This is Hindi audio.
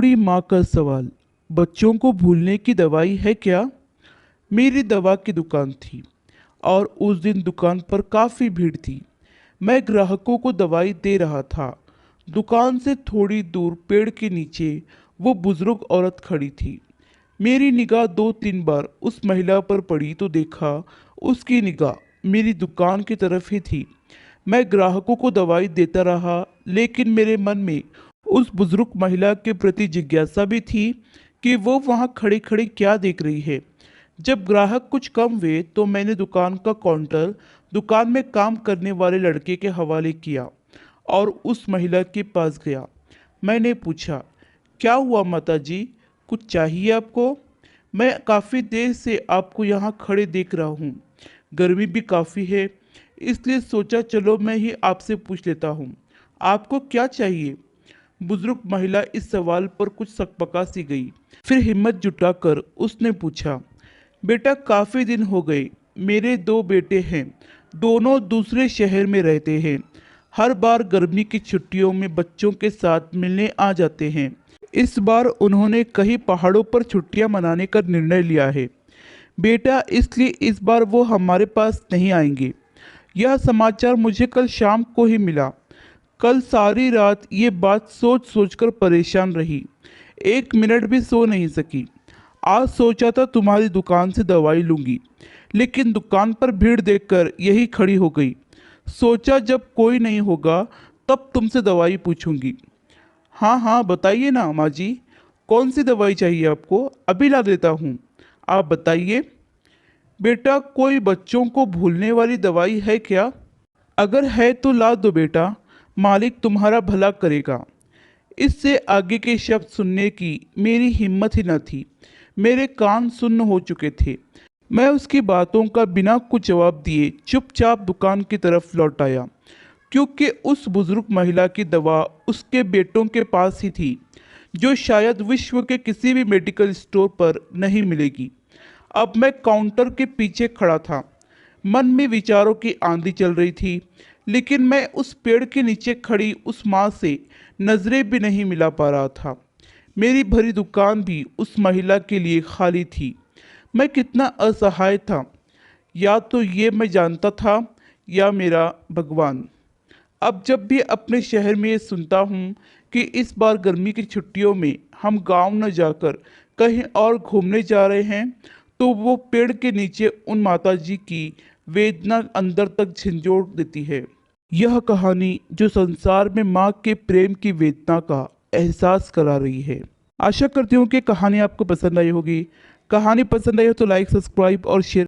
बूढ़ी माँ का सवाल। बच्चों को भूलने की दवाई है क्या? मेरी दवा की दुकान थी और उस दिन दुकान पर काफ़ी भीड़ थी। मैं ग्राहकों को दवाई दे रहा था। दुकान से थोड़ी दूर पेड़ के नीचे वो बुजुर्ग औरत खड़ी थी। मेरी निगाह दो तीन बार उस महिला पर पड़ी तो देखा उसकी निगाह मेरी दुकान की तरफ ही थी। मैं ग्राहकों को दवाई देता रहा, लेकिन मेरे मन में उस बुजुर्ग महिला के प्रति जिज्ञासा भी थी कि वो वहाँ खड़ी खड़ी क्या देख रही है। जब ग्राहक कुछ कम हुए तो मैंने दुकान का काउंटर दुकान में काम करने वाले लड़के के हवाले किया और उस महिला के पास गया। मैंने पूछा, क्या हुआ माता जी, कुछ चाहिए आपको? मैं काफ़ी देर से आपको यहाँ खड़े देख रहा हूँ। गर्मी भी काफ़ी है, इसलिए सोचा चलो मैं ही आपसे पूछ लेता हूँ, आपको क्या चाहिए? बुजुर्ग महिला इस सवाल पर कुछ सकपका सी गई। फिर हिम्मत जुटाकर उसने पूछा, बेटा काफ़ी दिन हो गए, मेरे दो बेटे हैं, दोनों दूसरे शहर में रहते हैं। हर बार गर्मी की छुट्टियों में बच्चों के साथ मिलने आ जाते हैं। इस बार उन्होंने कहीं पहाड़ों पर छुट्टियां मनाने का निर्णय लिया है बेटा, इसलिए इस बार वो हमारे पास नहीं आएंगे। यह समाचार मुझे कल शाम को ही मिला। कल सारी रात ये बात सोच सोचकर परेशान रही, एक मिनट भी सो नहीं सकी। आज सोचा था तुम्हारी दुकान से दवाई लूंगी, लेकिन दुकान पर भीड़ देखकर यही खड़ी हो गई। सोचा जब कोई नहीं होगा तब तुमसे दवाई पूछूंगी। हाँ हाँ बताइए ना माँ जी, कौन सी दवाई चाहिए आपको? अभी ला देता हूँ, आप बताइए। बेटा कोई बच्चों को भूलने वाली दवाई है क्या? अगर है तो ला दो बेटा, मालिक तुम्हारा भला करेगा। इससे आगे के शब्द सुनने की मेरी हिम्मत ही न थी। मेरे कान सुन्न हो चुके थे। मैं उसकी बातों का बिना कुछ जवाब दिए चुपचाप दुकान की तरफ लौट आया, क्योंकि उस बुजुर्ग महिला की दवा उसके बेटों के पास ही थी, जो शायद विश्व के किसी भी मेडिकल स्टोर पर नहीं मिलेगी। अब मैं काउंटर के पीछे खड़ा था। मन में विचारों की आंधी चल रही थी, लेकिन मैं उस पेड़ के नीचे खड़ी उस माँ से नजरें भी नहीं मिला पा रहा था। मेरी भरी दुकान भी उस महिला के लिए खाली थी। मैं कितना असहाय था, या तो ये मैं जानता था या मेरा भगवान। अब जब भी अपने शहर में ये सुनता हूँ कि इस बार गर्मी की छुट्टियों में हम गांव न जाकर कहीं और घूमने जा रहे हैं, तो वो पेड़ के नीचे उन माताजी की वेदना अंदर तक झंझोड़ देती है। यह कहानी जो संसार में माँ के प्रेम की वेदना का एहसास करा रही है। आशा करती हूँ कि कहानी आपको पसंद आई होगी। कहानी पसंद आई हो तो लाइक, सब्सक्राइब और शेयर